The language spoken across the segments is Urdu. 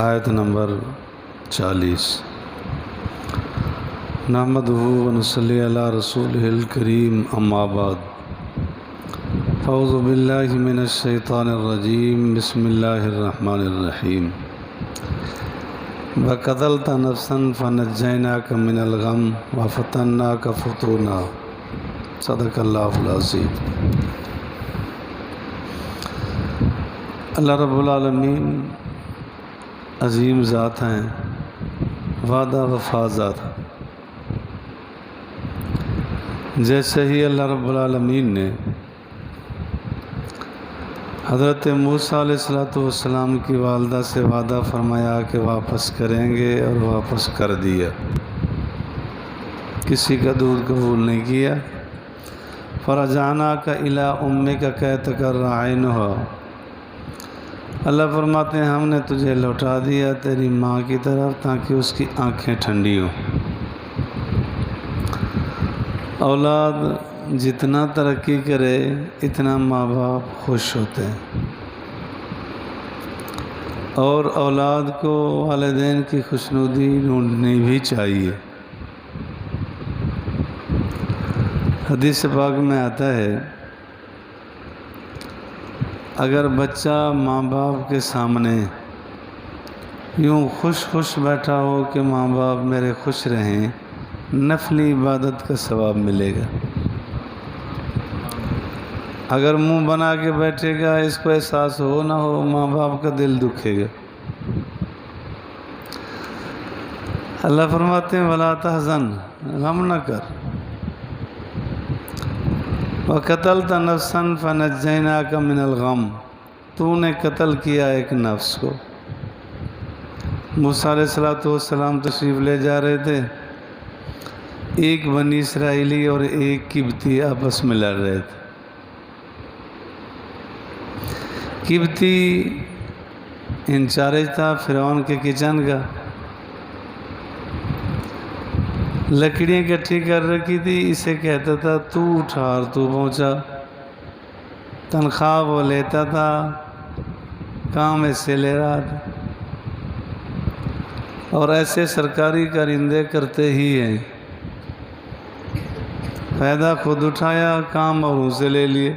آیت نمبر 40۔ نحمدہ و نصلی علی رسولہ الکریم، اما بعد، اعوذ باللہ من الشیطان الرجیم، بسم اللہ الرحمن الرحیم۔ وَقَتَلْتَ نَفْسًا فَنَجَّيْنَاكَ مِنَ الْغَمِّ وَفَتَنَّاكَ فُتُونًا۔ صدق اللہ العظیم۔ اللہ رب العالمین عظیم ذات ہیں، وعدہ وفا ذات ہیں۔ جیسے ہی اللہ رب العالمین نے حضرت موسیٰ علیہ السلام کی والدہ سے وعدہ فرمایا کہ واپس کریں گے، اور واپس کر دیا، کسی کا دودھ قبول نہیں کیا۔ فَرَجَعْنَاكَ إِلَىٰ أُمِّكَ كَيْ تَقَرَّ عَيْنُهَا۔ اللہ فرماتے ہیں ہم نے تجھے لوٹا دیا تیری ماں کی طرف تاکہ اس کی آنکھیں ٹھنڈی ہوں۔ اولاد جتنا ترقی کرے اتنا ماں باپ خوش ہوتے ہیں، اور اولاد کو والدین کی خوشنودی ڈھونڈنی بھی چاہیے۔ حدیث پاک میں آتا ہے اگر بچہ ماں باپ کے سامنے یوں خوش خوش بیٹھا ہو کہ ماں باپ میرے خوش رہیں، نفلی عبادت کا ثواب ملے گا۔ اگر منہ بنا کے بیٹھے گا، اس کو احساس ہو نہ ہو، ماں باپ کا دل دکھے گا۔ اللہ فرماتے ہیں وَلَا تَحْزَنْ، غم نہ کر۔ وَقَتَلْتَ نَفْسًا فَنَجَّيْنَاكَ مِنَ الْغَمِّ، تو نے قتل کیا ایک نفس کو۔ موسیٰ علیہ السلام تشریف لے جا رہے تھے، ایک بنی اسرائیلی اور ایک قبطی آپس میں لڑ رہے تھے۔ قبطی انچارج تھا فرعون کے کچن کا، لکڑیاں اکٹھی کر رکھی تھی، اسے کہتا تھا تو اٹھا اور تو پہنچا، تنخواہ وہ لیتا تھا، کام ایسے لے رہا تھا، اور ایسے سرکاری کارندے کرتے ہی ہیں، فائدہ خود اٹھایا، کام اور اسے لے لیے۔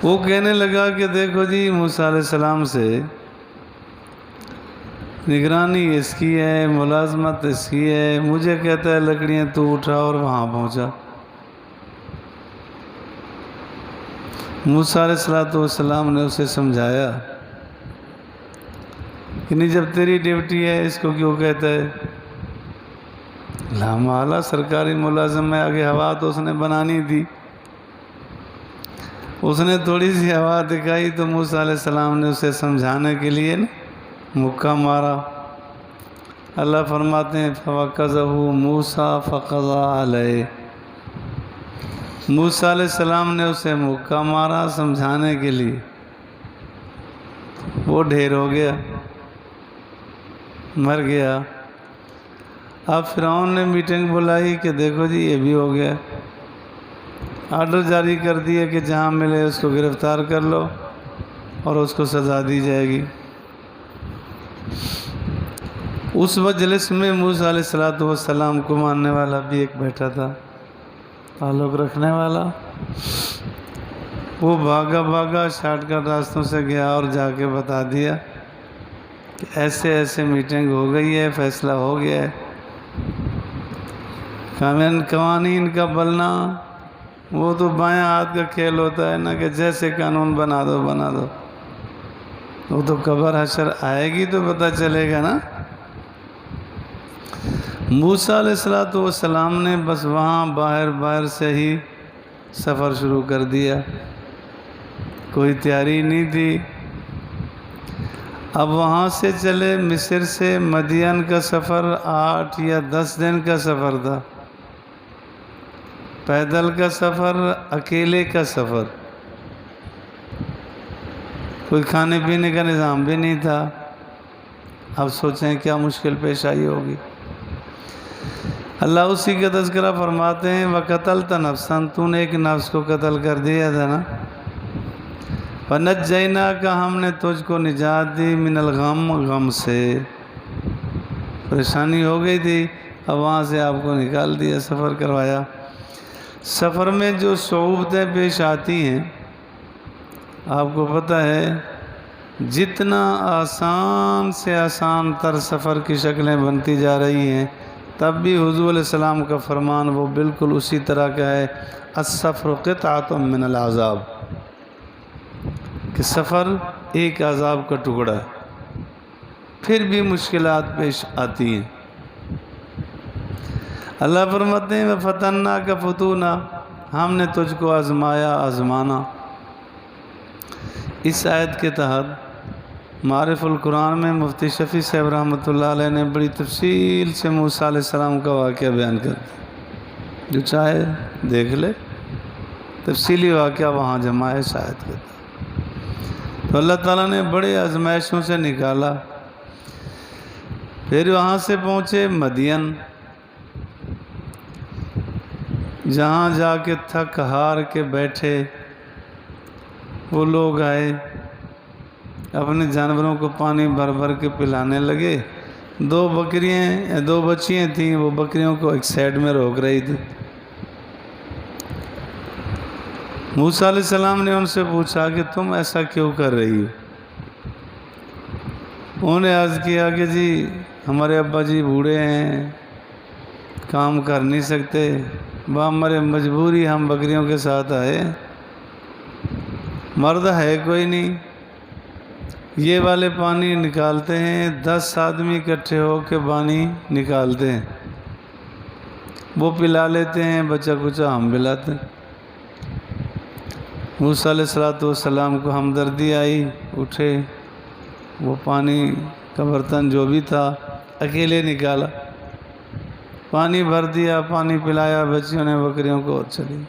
وہ کہنے لگا کہ دیکھو جی موسیٰ علیہ السلام سے نگرانی اس کی ہے، ملازمت اس کی ہے، مجھے کہتا ہے لکڑیاں تو اٹھا اور وہاں پہنچا۔ موسیٰ علیہ السلام نے اسے سمجھایا کہ نہیں، جب تیری ڈیوٹی ہے اس کو کیوں کہتا ہے؟ لامحالہ سرکاری ملازم میں آگے ہوا تو اس نے بنانی تھی، اس نے تھوڑی سی ہوا دکھائی تو موسیٰ علیہ السلام نے اسے سمجھانے کے لیے مکہ مارا۔ اللہ فرماتے ہیں فَوَكَّزَهُ مُوسَىٰ فَقَضَىٰ عَلَيْهِ، موسیٰ علیہ السلام نے اسے مکہ مارا سمجھانے کے لیے، وہ ڈھیر ہو گیا، مر گیا۔ اب فرعون نے میٹنگ بلائی کہ دیکھو جی یہ بھی ہو گیا، آرڈر جاری کر دیا کہ جہاں ملے اس کو گرفتار کر لو اور اس کو سزا دی جائے گی۔ اس مجلس میں موسیٰ علیہ السلام کو ماننے والا بھی ایک بیٹھا تھا، تعلق رکھنے والا۔ وہ بھاگا شارٹ کٹ راستوں سے گیا اور جا کے بتا دیا کہ ایسے ایسے میٹنگ ہو گئی ہے، فیصلہ ہو گیا ہے۔ قوانین کا بلنا وہ تو بائیں ہاتھ کا کھیل ہوتا ہے نا، کہ جیسے قانون بنا دو بنا دو، وہ تو قبر حشر آئے گی تو پتہ چلے گا نا۔ موسیٰ علیہ السلام نے بس وہاں باہر سے ہی سفر شروع کر دیا، کوئی تیاری نہیں تھی۔ اب وہاں سے چلے، مصر سے مدین کا سفر 8 یا 10 دن کا سفر تھا، پیدل کا سفر، اکیلے کا سفر، کوئی کھانے پینے کا نظام بھی نہیں تھا۔ اب سوچیں کیا مشکل پیش آئی ہوگی۔ اللہ اسی کا تذکرہ فرماتے ہیں وَقَتَلْتَ نَفْسًا، تو نے ایک نفس کو قتل کر دیا تھا نا، فنجیناک ہم نے تجھ کو نجات دی من الغم غم سے، پریشانی ہو گئی تھی، اب وہاں سے آپ کو نکال دیا، سفر کروایا۔ سفر میں جو صعوبتیں پیش آتی ہیں آپ کو پتہ ہے، جتنا آسان سے آسان تر سفر کی شکلیں بنتی جا رہی ہیں، تب بھی حضور علیہ السلام کا فرمان وہ بالکل اسی طرح کا ہے، السفر قطعۃ من العذاب، کہ سفر ایک عذاب کا ٹکڑا ہے، پھر بھی مشکلات پیش آتی ہیں۔ اللہ فرماتے ہیں وَفَتَنَّاكَ فُتُونًا، ہم نے تجھ کو آزمایا آزمانا۔ اس آیت کے تحت معارف القرآن میں مفتی شفیع صاحب رحمۃ اللہ علیہ نے بڑی تفصیل سے موسیٰ علیہ السلام کا واقعہ بیان کر دیا، جو چاہے دیکھ لے، تفصیلی واقعہ وہاں جمع ہے اس آیت کے تحت۔ تو اللہ تعالیٰ نے بڑے آزمائشوں سے نکالا، پھر وہاں سے پہنچے مدین، جہاں جا کے تھک ہار کے بیٹھے، وہ لوگ آئے اپنے جانوروں کو پانی بھر بھر کے پلانے لگے۔ دو بچیاں تھیں، وہ بکریوں کو ایک سائڈ میں روک رہی تھی۔ موسیٰ علیہ السلام نے ان سے پوچھا کہ تم ایسا کیوں کر رہی ہو؟ انہوں نے عرض کیا کہ جی ہمارے ابا جی بوڑھے ہیں، کام کر نہیں سکتے، ہمارے مجبوری ہم بکریوں کے ساتھ آئے، مرد ہے کوئی نہیں، یہ والے پانی نکالتے ہیں، 10 آدمی اکٹھے ہو کے پانی نکالتے ہیں، وہ پلا لیتے ہیں، بچہ کچا ہم پلاتے ہیں۔ موسیٰ علیہ السلام کو ہمدردی آئی، اٹھے، وہ پانی کا برتن جو بھی تھا اکیلے نکالا، پانی بھر دیا، پانی پلایا بچیوں نے بکریوں کو، اور چلی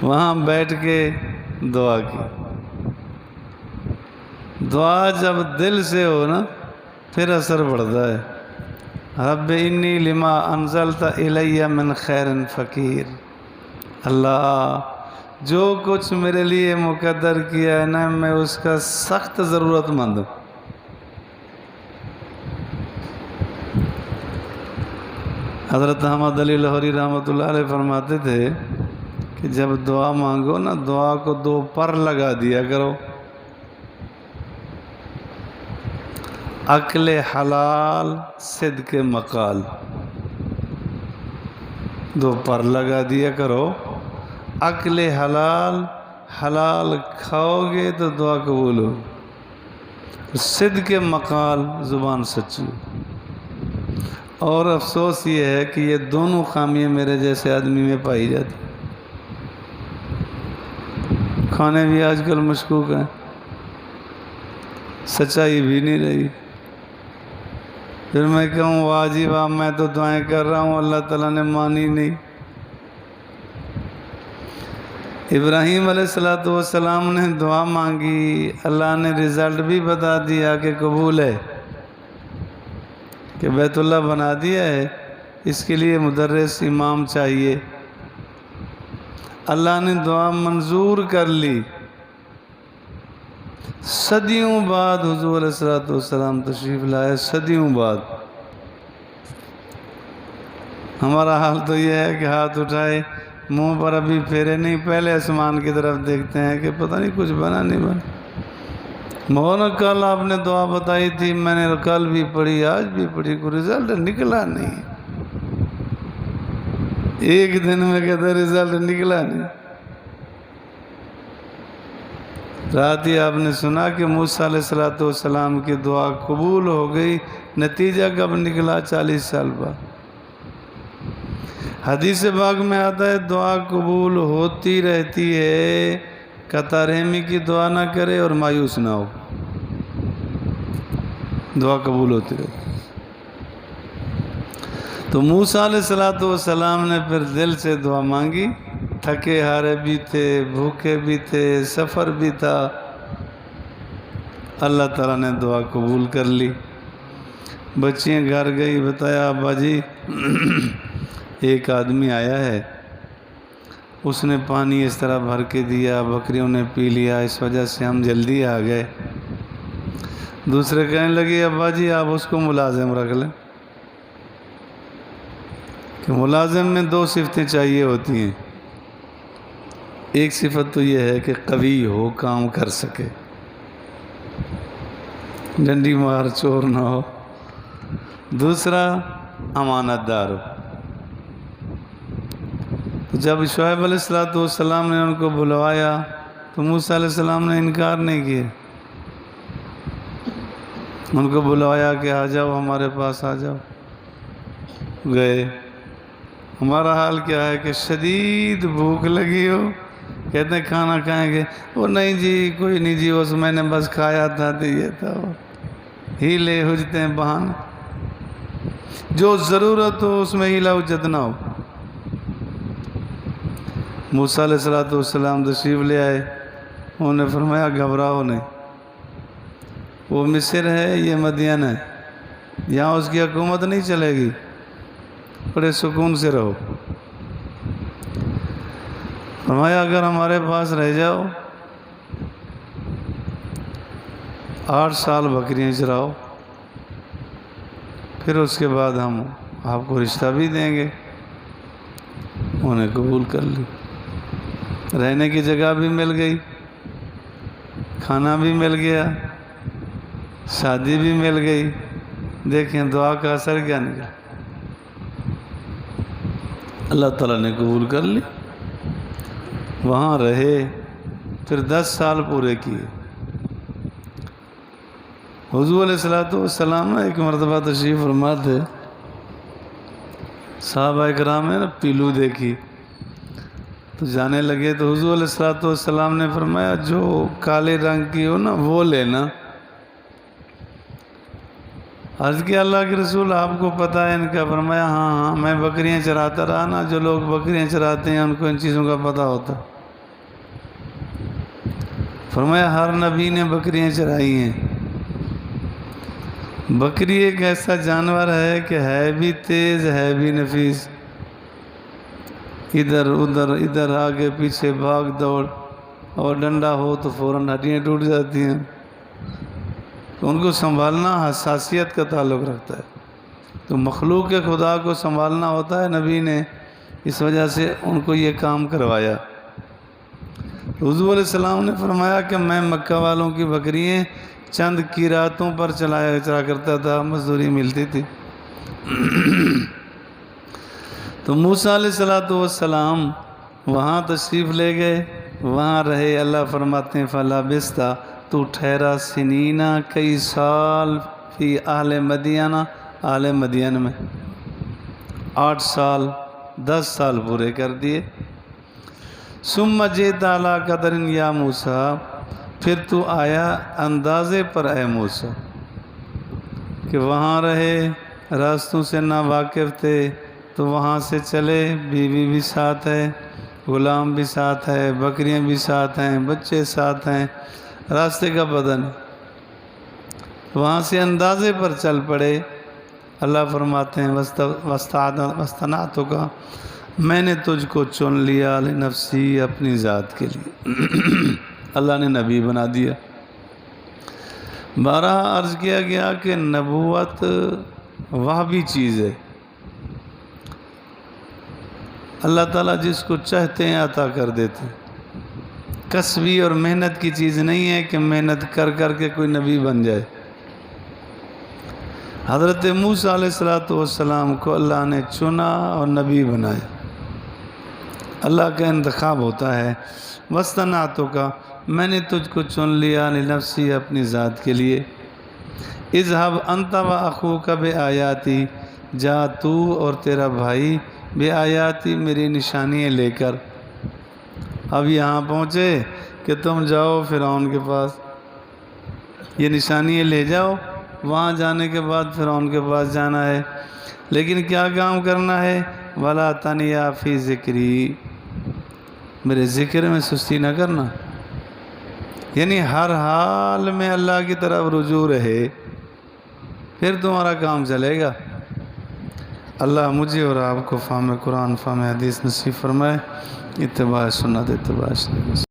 وہاں بیٹھ کے دعا کی۔ دعا جب دل سے ہو نا پھر اثر پڑتا ہے۔ رب انی لما انزلت الی من خیر فقیر، اللہ جو کچھ میرے لیے مقدر کیا ہے نا، میں اس کا سخت ضرورت مند ہوں۔ حضرت احمد علی لاہوری رحمۃ اللہ علیہ فرماتے تھے کہ جب دعا مانگو نا، دعا کو 2 پر لگا دیا کرو، عقل حلال صدق مقال، 2 پر لگا دیا کرو، عقل حلال، حلال کھاؤ گے تو دعا قبول ہو، صدق مقال زبان سچی۔ اور افسوس یہ ہے کہ یہ دونوں خامیاں میرے جیسے آدمی میں پائی جاتی، کھانے بھی آج کل مشکوک ہیں، سچائی بھی نہیں رہی۔ پھر میں کہوں واہ جی واہ، میں تو دعائیں کر رہا ہوں، اللہ تعالیٰ نے مانی نہیں۔ ابراہیم علیہ السلام نے دعا مانگی، اللہ نے رزلٹ بھی بتا دیا کہ قبول ہے، کہ بیت اللہ بنا دیا ہے، اس کے لیے مدرس امام چاہیے، اللہ نے دعا منظور کر لی۔ صدیوں بعد حضور علیہ السلام تشریف لائے، صدیوں بعد۔ ہمارا حال تو یہ ہے کہ ہاتھ اٹھائے، منہ پر ابھی پھیرے نہیں، پہلے آسمان کی طرف دیکھتے ہیں کہ پتہ نہیں کچھ بنا نہیں بنا۔ مولانا کل آپ نے دعا بتائی تھی، میں نے کل بھی پڑھی، آج بھی پڑھی، کوئی رزلٹ نکلا نہیں، ایک دن میں کہتے رزلٹ نکلا نہیں۔ رات ہی آپ نے سنا کہ موسیٰ علیہ السلام کی دعا قبول ہو گئی، نتیجہ کب نکلا؟ 40 سال بعد۔ حدیث پاک میں آتا ہے دعا قبول ہوتی رہتی ہے، قطع رحمی کی دعا نہ کرے اور مایوس نہ ہو، دعا قبول ہوتی رہتی۔ تو موسیٰ علیہ السلام نے پھر دل سے دعا مانگی، تھکے ہارے بھی تھے، بھوکے بھی تھے، سفر بھی تھا، اللہ تعالیٰ نے دعا قبول کر لی۔ بچیاں گھر گئی، بتایا ابا جی ایک آدمی آیا ہے، اس نے پانی اس طرح بھر کے دیا، بکریوں نے پی لیا، اس وجہ سے ہم جلدی آ گئے۔ دوسرے کہنے لگے ابا جی آپ اس کو ملازم رکھ لیں، کہ ملازم میں 2 صفتیں چاہیے ہوتی ہیں۔ ایک صفت تو یہ ہے کہ قوی ہو، کام کر سکے، ڈنڈی مار چور نہ ہو۔ دوسرا امانت دار ہو۔ جب شعیب علیہ السلام نے ان کو بلوایا تو موسیٰ علیہ السلام نے انکار نہیں کیا، ان کو بلوایا کہ آ جاؤ ہمارے پاس آ جاؤ۔ گئے۔ ہمارا حال کیا ہے کہ شدید بھوک لگی ہو، کہتے ہیں کھانا کھائیں گے، وہ نہیں جی کوئی نہیں جی اس میں نے بس کھایا تھا تو یہ تھا، وہ ہیلے حجتیں بہانے، جو ضرورت ہو اس میں ہیلا حجت نہ ہو۔ موسیٰ علیہ السلام تشریف لے آئے، انہوں نے فرمایا گھبراؤ نہیں، وہ مصر ہے یہ مدین ہے، یہاں اس کی حکومت نہیں چلے گی، بڑے سکون سے رہو۔ فرمایا اگر ہمارے پاس رہ جاؤ 8 سال بکریاں چراؤ، پھر اس کے بعد ہم آپ کو رشتہ بھی دیں گے۔ انہیں قبول کر لی، رہنے کی جگہ بھی مل گئی، کھانا بھی مل گیا، شادی بھی مل گئی۔ دیکھیں دعا کا اثر کیا نکلا، اللہ تعالیٰ نے قبول کر لی۔ وہاں رہے، پھر 10 سال پورے کیے۔ حضور علیہ السلام نے ایک مرتبہ تشریف فرما تھے، صحابہ اکرام نے پیلو دیکھی تو جانے لگے، تو حضور علیہ السلام نے فرمایا جو کالے رنگ کی ہو نا وہ لینا۔ عرض کیا اللہ کے رسول آپ کو پتہ ہے ان کا؟ فرمایا ہاں میں بکریاں چراتا رہا نا، جو لوگ بکریاں چراتے ہیں ان کو ان چیزوں کا پتہ ہوتا۔ فرمایا ہر نبی نے بکریاں چرائی ہیں۔ بکری ایک ایسا جانور ہے کہ ہے بھی تیز ہے بھی نفیس، ادھر ادھر ادھر آگے پیچھے بھاگ دوڑ، اور ڈنڈا ہو تو فوراً ہڈیاں ٹوٹ جاتی ہیں، تو ان کو سنبھالنا حساسیت کا تعلق رکھتا ہے، تو مخلوق خدا کو سنبھالنا ہوتا ہے، نبی نے اس وجہ سے ان کو یہ کام کروایا۔ حضور علیہ السلام نے فرمایا کہ میں مکہ والوں کی بکریاں چند قیراتوں پر چرا کرتا تھا، مزدوری ملتی تھی۔ تو موسیٰ علیہ السلام وہاں تشریف لے گئے، وہاں رہے۔ اللہ فرماتے ہیں فَلَبِثْتَ تو ٹھہرا سنینہ کئی سال فی اہل مدینہ، اہل مدین میں 8 سال 10 سال پورے کر دیے۔ ثم جئت علی قدر یا موسیٰ، پھر تو آیا اندازے پر اے موسیٰ، کہ وہاں رہے، راستوں سے نا واقف تھے تو وہاں سے چلے، بیوی بھی ساتھ ہے، غلام بھی ساتھ ہے، بکریاں بھی ساتھ ہیں، بچے ساتھ ہیں، راستے کا پتہ نہیں، وہاں سے اندازے پر چل پڑے۔ اللہ فرماتے ہیں وَاسْتَنَعْتُكَ، میں نے تجھ کو چن لیا لنفسی، اپنی ذات کے لیے، اللہ نے نبی بنا دیا۔ بارہ عرض کیا گیا کہ نبوت وہابی چیز ہے، اللہ تعالیٰ جس کو چاہتے ہیں عطا کر دیتے ہیں، کسبی اور محنت کی چیز نہیں ہے کہ محنت کر کر کے کوئی نبی بن جائے۔ حضرت موسیٰ علیہ السلام کو اللہ نے چنا اور نبی بنایا، اللہ کا انتخاب ہوتا ہے۔ وَاسْتَنَعْتُكَ، میں نے تجھ کو چن لیا لنفسی، اپنی ذات کے لیے۔ اذهب انت واخوک بآیاتی، جا تو اور تیرا بھائی بآیاتی، میری نشانیاں لے کر۔ اب یہاں پہنچے کہ تم جاؤ فرعون کے پاس، یہ نشانیاں لے جاؤ، وہاں جانے کے بعد فرعون کے پاس جانا ہے، لیکن کیا کام کرنا ہے؟ وَلَا تَنِيَا فِي ذِكْرِي، میرے ذکر میں سستی نہ کرنا، یعنی ہر حال میں اللہ کی طرف رجوع رہے، پھر تمہارا کام چلے گا۔ اللہ مجھے اور آپ کو فہم قرآن فہم حدیث نصیب فرمائے، اتباع سنت اتباع سنت۔